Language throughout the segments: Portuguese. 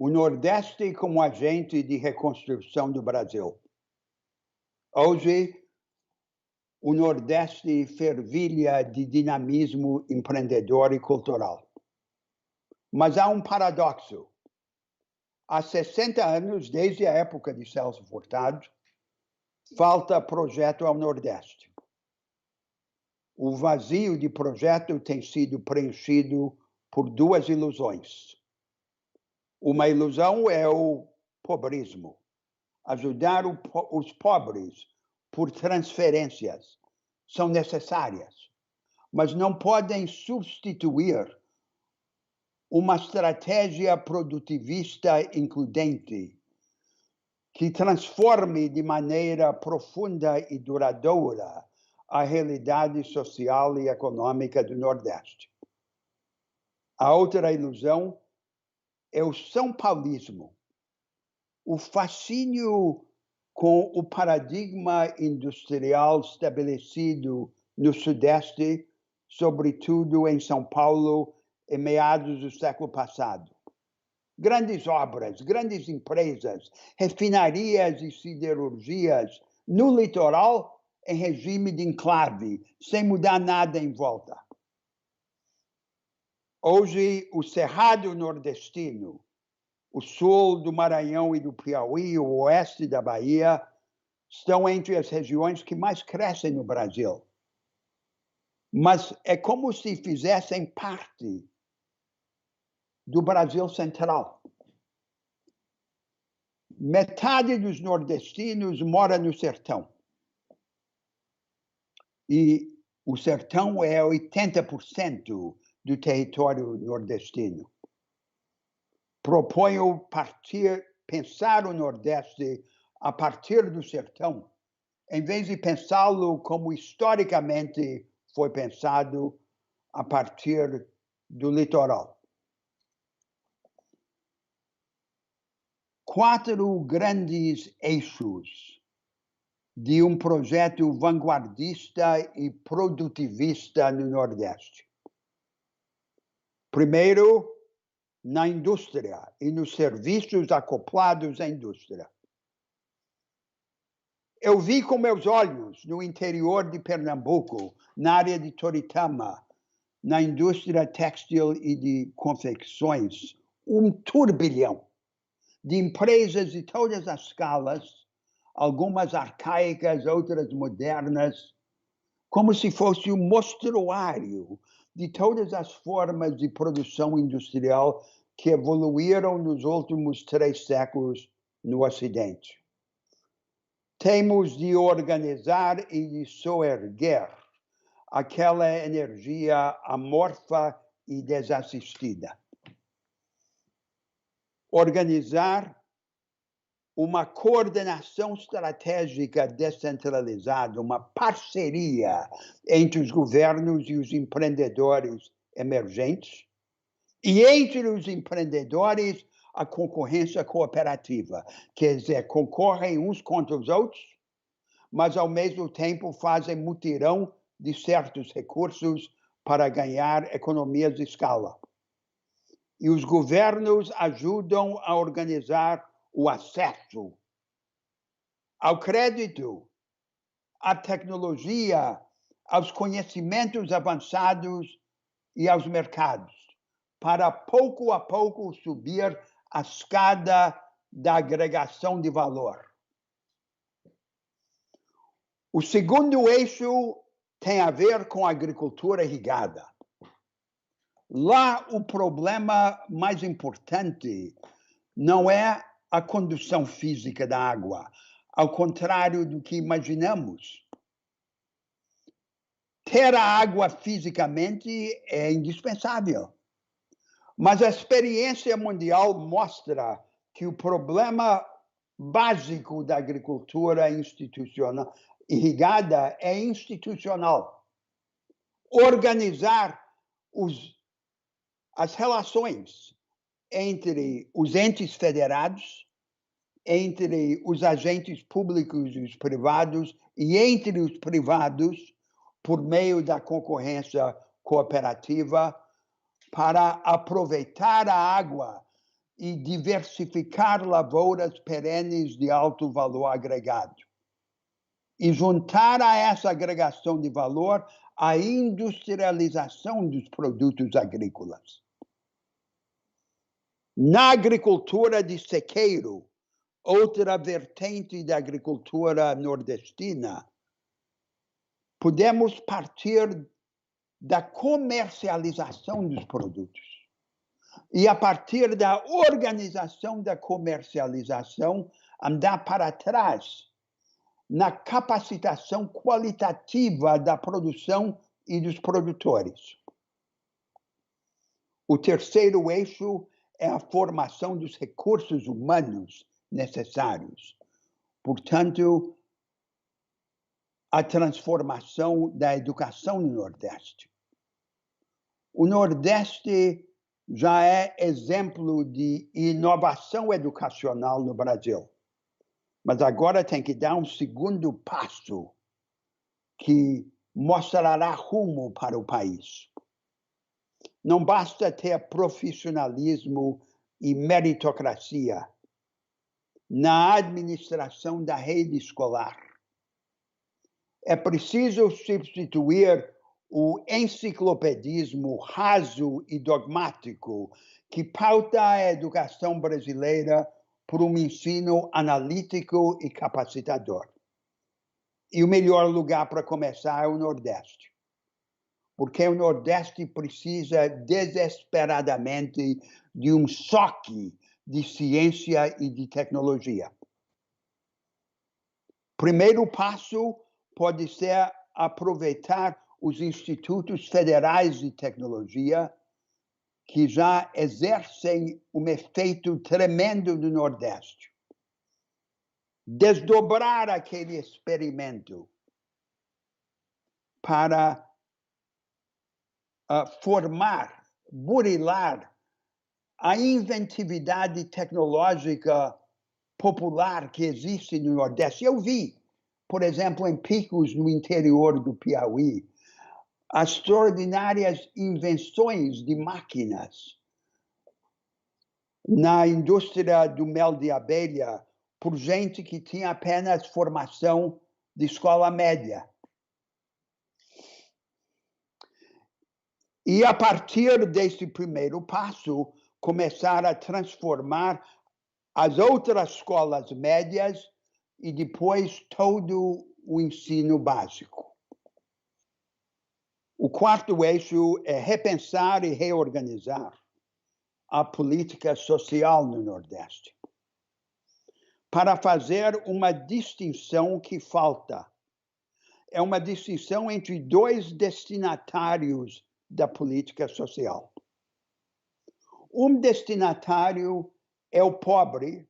o Nordeste como agente de reconstrução do Brasil. Hoje, o Nordeste fervilha de dinamismo empreendedor e cultural. Mas há um paradoxo. Há 60 anos, desde a época de Celso Furtado, falta projeto ao Nordeste. O vazio de projeto tem sido preenchido por duas ilusões. Uma ilusão é o pobrismo, ajudar os pobres por transferências são necessárias, mas não podem substituir uma estratégia produtivista includente que transforme de maneira profunda e duradoura a realidade social e econômica do Nordeste. A outra ilusão é o São Paulismo, o fascínio com o paradigma industrial estabelecido no Sudeste, sobretudo em São Paulo, em meados do século passado. Grandes obras, grandes empresas, refinarias e siderurgias no litoral em regime de enclave, sem mudar nada em volta. Hoje, o Cerrado nordestino, o sul do Maranhão e do Piauí, o oeste da Bahia, estão entre as regiões que mais crescem no Brasil. Mas é como se fizessem parte do Brasil central. Metade dos nordestinos mora no sertão. E o sertão é 80% do território nordestino. Proponho pensar o Nordeste a partir do sertão, em vez de pensá-lo como historicamente foi pensado a partir do litoral. 4 grandes eixos de um projeto vanguardista e produtivista no Nordeste. Primeiro, na indústria e nos serviços acoplados à indústria. Eu vi com meus olhos, no interior de Pernambuco, na área de Toritama, na indústria têxtil e de confecções, um turbilhão de empresas de todas as escalas, algumas arcaicas, outras modernas, como se fosse um mostruário de todas as formas de produção industrial que evoluíram nos últimos 3 séculos no Ocidente. Temos de organizar e de soerguer aquela energia amorfa e desassistida. Organizar uma coordenação estratégica descentralizada, uma parceria entre os governos e os empreendedores emergentes, e entre os empreendedores a concorrência cooperativa, quer dizer, concorrem uns contra os outros, mas ao mesmo tempo fazem mutirão de certos recursos para ganhar economias de escala. E os governos ajudam a organizar o acesso ao crédito, à tecnologia, aos conhecimentos avançados e aos mercados, para pouco a pouco subir a escada da agregação de valor. O segundo eixo tem a ver com a agricultura irrigada. Lá, o problema mais importante não é a condução física da água, ao contrário do que imaginamos. Ter a água fisicamente é indispensável, mas a experiência mundial mostra que o problema básico da agricultura institucional irrigada é institucional. Organizar as relações entre os entes federados, entre os agentes públicos e os privados, e entre os privados, por meio da concorrência cooperativa, para aproveitar a água e diversificar lavouras perenes de alto valor agregado. E juntar a essa agregação de valor a industrialização dos produtos agrícolas. Na agricultura de sequeiro, outra vertente da agricultura nordestina, podemos partir da comercialização dos produtos. E, a partir da organização da comercialização, andar para trás na capacitação qualitativa da produção e dos produtores. O terceiro eixo é a formação dos recursos humanos necessários. Portanto, a transformação da educação no Nordeste. O Nordeste já é exemplo de inovação educacional no Brasil. Mas agora tem que dar um segundo passo que mostrará rumo para o país. Não basta ter profissionalismo e meritocracia na administração da rede escolar. É preciso substituir o enciclopedismo raso e dogmático que pauta a educação brasileira por um ensino analítico e capacitador. E o melhor lugar para começar é o Nordeste. Porque o Nordeste precisa desesperadamente de um choque de ciência e de tecnologia. Primeiro passo pode ser aproveitar os institutos federais de tecnologia que já exercem um efeito tremendo no Nordeste. Desdobrar aquele experimento para formar, burilar a inventividade tecnológica popular que existe no Nordeste. Eu vi, por exemplo, em Picos, no interior do Piauí, as extraordinárias invenções de máquinas na indústria do mel de abelha por gente que tinha apenas formação de escola média. E, a partir desse primeiro passo, começar a transformar as outras escolas médias e depois todo o ensino básico. O quarto eixo é repensar e reorganizar a política social no Nordeste, para fazer uma distinção que falta. É uma distinção entre dois destinatários da política social. Um destinatário é o pobre,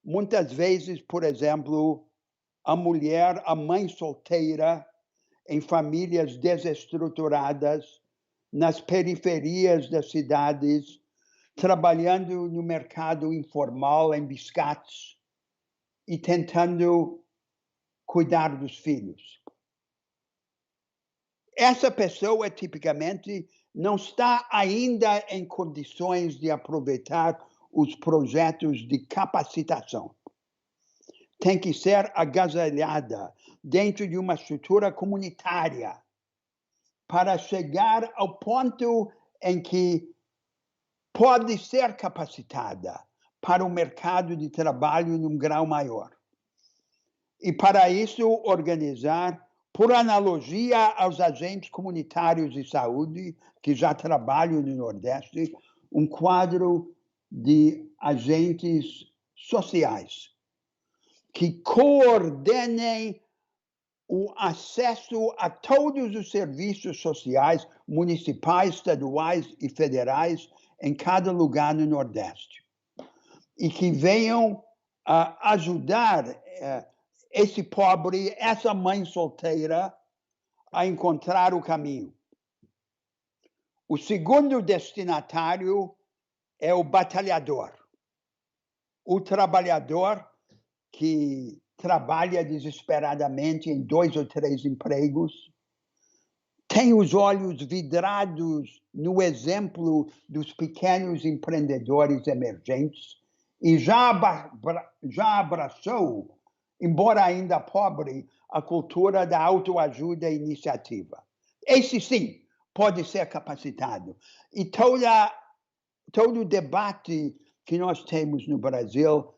muitas vezes, por exemplo, a mulher, a mãe solteira, em famílias desestruturadas, nas periferias das cidades, trabalhando no mercado informal em biscates e tentando cuidar dos filhos. Essa pessoa, tipicamente, não está ainda em condições de aproveitar os projetos de capacitação. Tem que ser agasalhada dentro de uma estrutura comunitária para chegar ao ponto em que pode ser capacitada para o mercado de trabalho num grau maior. E, para isso, organizar, por analogia aos agentes comunitários de saúde que já trabalham no Nordeste, um quadro de agentes sociais que coordenem o acesso a todos os serviços sociais municipais, estaduais e federais em cada lugar no Nordeste. E que venham ajudar esse pobre, essa mãe solteira, a encontrar o caminho. O segundo destinatário é o batalhador, o trabalhador que trabalha desesperadamente em 2 ou 3 empregos, tem os olhos vidrados no exemplo dos pequenos empreendedores emergentes e já abraçou, embora ainda pobre, a cultura da autoajuda e iniciativa. Esse sim pode ser capacitado. E todo o debate que nós temos no Brasil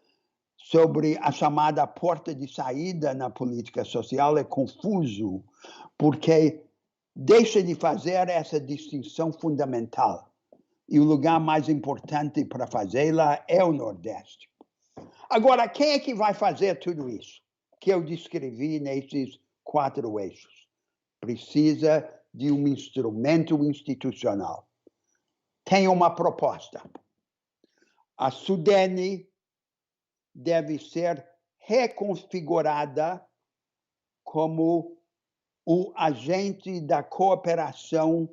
sobre a chamada porta de saída na política social é confuso, porque deixa de fazer essa distinção fundamental. E o lugar mais importante para fazê-la é o Nordeste. Agora, quem é que vai fazer tudo isso que eu descrevi nesses 4 eixos? Precisa de um instrumento institucional. Tem uma proposta. A SUDENE deve ser reconfigurada como o agente da cooperação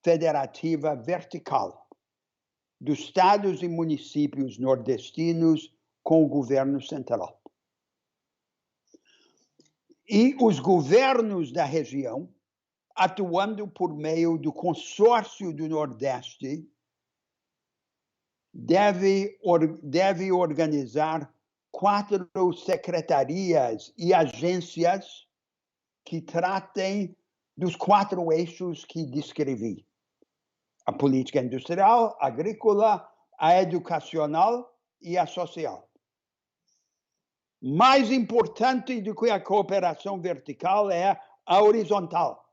federativa vertical dos estados e municípios nordestinos com o governo central. E os governos da região, atuando por meio do consórcio do Nordeste, deve organizar 4 secretarias e agências que tratem dos 4 eixos que descrevi: a política industrial, a agrícola, a educacional e a social. Mais importante do que a cooperação vertical é a horizontal.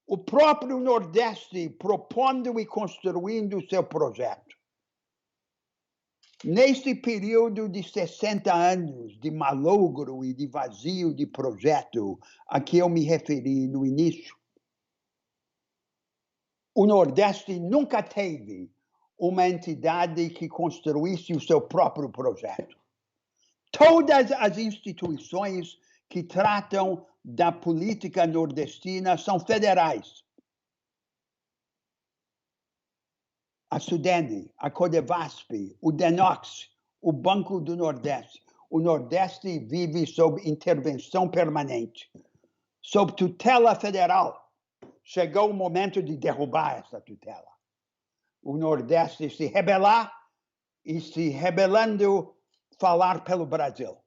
O próprio Nordeste propondo e construindo o seu projeto. Neste período de 60 anos de malogro e de vazio de projeto a que eu me referi no início, o Nordeste nunca teve uma entidade que construísse o seu próprio projeto. Todas as instituições que tratam da política nordestina são federais. A SUDENE, a CODEVASP, o DENOX, o Banco do Nordeste. O Nordeste vive sob intervenção permanente, sob tutela federal. Chegou o momento de derrubar essa tutela. O Nordeste se rebelar e, se rebelando, falar pelo Brasil.